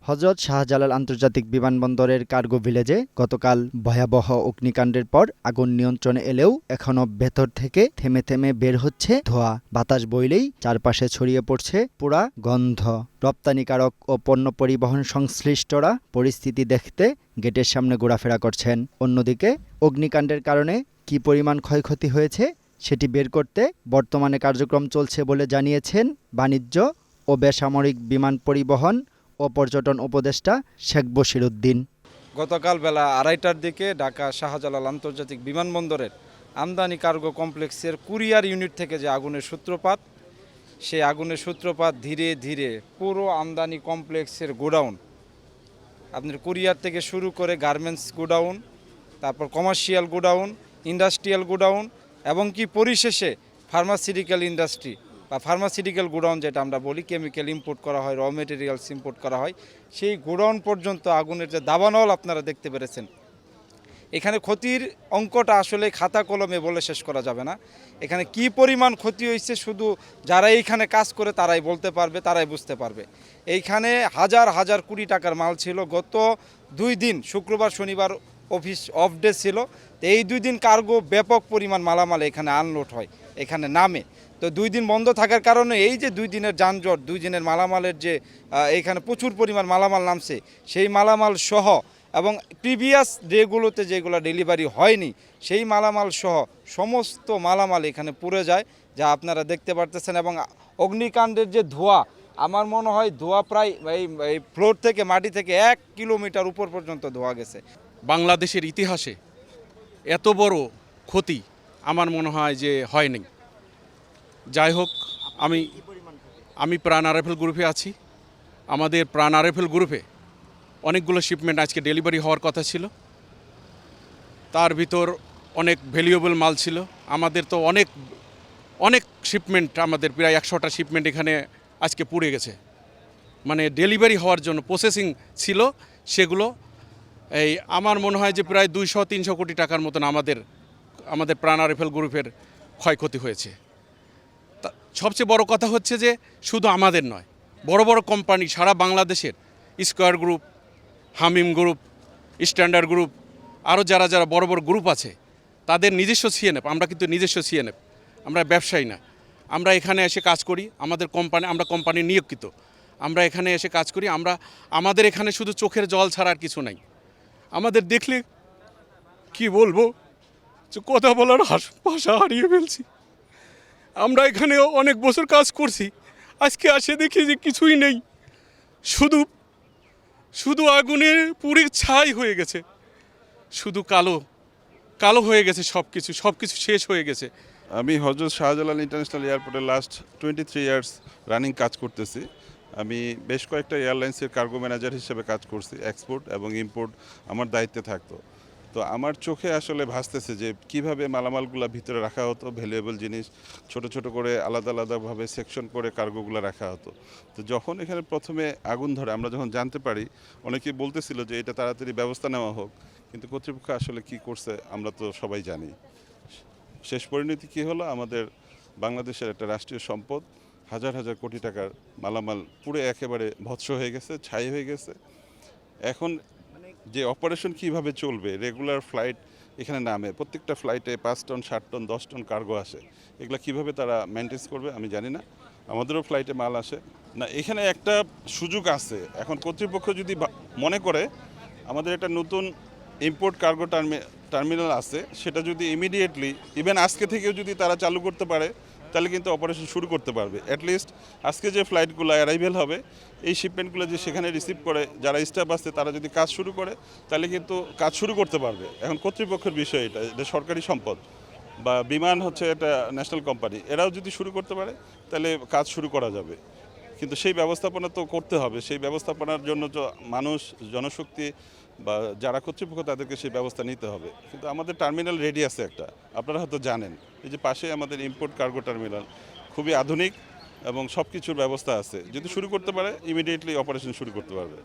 হযরত শাহজালাল আন্তর্জাতিক বিমানবন্দরের কার্গো ভিলেজে গতকাল ভয়াবহ অগ্নিকাণ্ডের পর আগুন নিয়ন্ত্রণে এলেও এখনো ভেতর থেকে থেমে থেমে বের হচ্ছে ধোঁয়া। বাতাস বইলেই চারপাশে ছড়িয়ে পড়ছে পোড়া গন্ধ। রপ্তানিকারক ও পণ্য পরিবহন সংশ্লিষ্টরা পরিস্থিতি দেখতে গেটের সামনে ঘোরাফেরা করছেন। অন্যদিকে অগ্নিকাণ্ডের কারণে কী পরিমাণ ক্ষয়ক্ষতি হয়েছে সেটি বের করতে বর্তমানে কার্যক্রম চলছে বলে জানিয়েছেন বাণিজ্য ও বেসামরিক বিমান পরিবহন ও পর্যটন উপদেষ্টা শেখ বশির উদ্দিন। গতকাল বেলা 2:30টার দিকে ঢাকা শাহজালাল আন্তর্জাতিক বিমানবন্দরের আমদানি কার্গো কমপ্লেক্সের কুরিয়ার ইউনিট থেকে যে আগুনের সূত্রপাত, সেই আগুনের সূত্রপাত ধীরে ধীরে পুরো আমদানি কমপ্লেক্সের গোডাউন, আপনার কুরিয়ার থেকে শুরু করে গার্মেন্টস গোডাউন, তারপর কমার্শিয়াল গোডাউন, ইন্ডাস্ট্রিয়াল গোডাউন এবং কি পরিশেষে ফার্মাসিউটিক্যাল ইন্ডাস্ট্রি বা ফার্মাসিউটিক্যাল গোডাউন যেটা আমরা বলি, কেমিক্যাল ইম্পোর্ট করা হয়, র মেটেরিয়ালস ইম্পোর্ট করা হয়, সেই গোডাউন পর্যন্ত আগুনের যে দাবানল আপনারা দেখতে পেরেছেন। এখানে ক্ষতির অঙ্কটা আসলে খাতা কলমে বলে শেষ করা যাবে না। এখানে কি পরিমাণ ক্ষতি হয়েছে শুধু যারা এইখানে কাজ করে তারাই বলতে পারবে, তারাই বুঝতে পারবে। এইখানে হাজার হাজার কোটি টাকার মাল ছিল। গত 2 দিন শুক্রবার শনিবার অফিস অফ ডে ছিল, তো এই 2 দিন কার্গো ব্যাপক পরিমাণ মালামাল এখানে আনলোড হয়, এখানে নামে। তো 2 দিন বন্ধ থাকার কারণে এই যে 2 দিনের যানজট, 2 দিনের মালামালের যে এখানে প্রচুর পরিমাণ মালামাল নামছে, সেই মালামাল সহ এবং প্রিভিয়াস ডেগুলোতে যেগুলো ডেলিভারি হয়নি সেই মালামাল সহ সমস্ত মালামাল এখানে পুড়ে যায়, যা আপনারা দেখতে পারতেছেন। এবং অগ্নিকাণ্ডের যে ধোঁয়া, আমার মনে হয় ধোঁয়া প্রায় এই ফ্লোর থেকে মাটি থেকে 1 কিলোমিটার উপর পর্যন্ত ধোঁয়া গেছে। বাংলাদেশের ইতিহাসে এত বড় ক্ষতি আমার মনে হয় যে হয়নি। যাই হোক, আমি প্রাণ আরএফএল গ্রুপে আছি। আমাদের প্রাণ আরএফএল গ্রুপে অনেকগুলো শিপমেন্ট আজকে ডেলিভারি হওয়ার কথা ছিল। তার ভিতর অনেক ভ্যালুয়েবল মাল ছিল। আমাদের তো অনেক শিপমেন্ট, আমাদের প্রায় 100টা শিপমেন্ট এখানে আজকে পুড়ে গেছে। মানে ডেলিভারি হওয়ার জন্য প্রসেসিং ছিল, সেগুলো এই আমার মনে হয় যে প্রায় 200-300 কোটি টাকার মতন আমাদের প্রাণ আরএফএল গ্রুপের ক্ষয়ক্ষতি হয়েছে। তা সবচেয়ে বড় কথা হচ্ছে যে শুধু আমাদের নয়, বড় বড় কোম্পানি সারা বাংলাদেশের স্কয়ার গ্রুপ, হামিম গ্রুপ, স্ট্যান্ডার্ড গ্রুপ, আরও যারা বড় বড় গ্রুপ আছে, তাদের নিজস্ব সিএনএফ। আমরা কিন্তু নিজস্ব সিএনএফ, আমরা ব্যবসায়ী না। আমরা এখানে এসে কাজ করি, আমরা কোম্পানি নিয়োজিত। আমরা এখানে এসে কাজ করি। আমাদের এখানে শুধু চোখের জল ছাড়া আর কিছু নাই। আমাদের দেখলে কি বলবো, যে কথা বলার ভাষা হারিয়ে ফেলছি। আমরা এখানে অনেক বছর কাজ করছি, আজকে আসে দেখি যে কিছুই নেই, শুধু আগুনের পুড়ে ছাই হয়ে গেছে, শুধু কালো হয়ে গেছে, সব কিছু শেষ হয়ে গেছে। আমি হযরত শাহজালাল ইন্টারন্যাশনাল এয়ারপোর্টে লাস্ট 23 ইয়ার্স রানিং কাজ করতেছি। আমি বেশ কয়েকটা এয়ারলাইন্সের কার্গো ম্যানেজার হিসেবে কাজ করছি। এক্সপোর্ট এবং ইম্পোর্ট আমার দায়িত্বে থাকতো। তো আমার চোখে আসলে ভাসতেছে যে কিভাবে মালামালগুলো ভিতরে রাখা হতো, ভ্যালুয়েবল জিনিস ছোট ছোট করে আলাদা আলাদাভাবে সেকশন করে কার্গোগুলো রাখা হতো। তো যখন এখানে প্রথমে আগুন ধরে, আমরা যখন জানতে পারি, অনেকেই বলতেছিল যে এটা তাড়াতাড়ি ব্যবস্থা নেওয়া হোক, কিন্তু কর্তৃপক্ষ আসলে কি করছে আমরা তো সবাই জানি। শেষ পরিণতি কী হলো, আমাদের বাংলাদেশের একটা রাষ্ট্রীয় সম্পদ, হাজার হাজার কোটি টাকার মালামাল পুরো একেবারে ভৎস হয়ে গেছে, ছাই হয়ে গেছে। এখন যে অপারেশন কিভাবে চলবে, রেগুলার ফ্লাইট এখানে নামে, প্রত্যেকটা ফ্লাইটে 5 টন 7 টন 10 টন কার্গো আসে, এগুলো কিভাবে তারা মেনটেন করবে আমি জানি না। আমাদেরও ফ্লাইটে মাল আসে না। এখানে একটা সুযোগ আছে, এখন কর্তৃপক্ষ যদি মনে করে আমাদের একটা নতুন ইম্পোর্ট কার্গো টার্মিনাল আছে, সেটা যদি ইমিডিয়েটলি ইভেন আজকে থেকেও যদি তারা চালু করতে পারে, তাহলে কিন্তু অপারেশন শুরু করতে পারবে। অ্যাটলিস্ট আজকে যে ফ্লাইটগুলো অ্যারাইভেল হবে, এই শিপমেন্টগুলো যে সেখানে রিসিভ করে যারা স্টাফ আছে তারা যদি কাজ শুরু করে, তাহলে কিন্তু কাজ শুরু করতে পারবে। এখন কর্তৃপক্ষের বিষয়, এটা সরকারি সম্পদ বা বিমান হচ্ছে এটা ন্যাশনাল কোম্পানি, এরাও যদি শুরু করতে পারে তাহলে কাজ শুরু করা যাবে। কিন্তু সেই ব্যবস্থাপনা তো করতে হবে। সেই ব্যবস্থাপনার জন্য তো মানুষ, জনশক্তি বা যারা কর্তৃপক্ষ, তাদেরকে সেই ব্যবস্থা নিতে হবে। কিন্তু আমাদের টার্মিনাল রেডি আছে একটা, আপনারা হয়তো জানেন, এই যে পাশে আমাদের ইম্পোর্ট কার্গো টার্মিনাল, খুবই আধুনিক এবং সব কিছুর ব্যবস্থা আছে। যদি শুরু করতে পারে, ইমিডিয়েটলি অপারেশন শুরু করতে পারবে।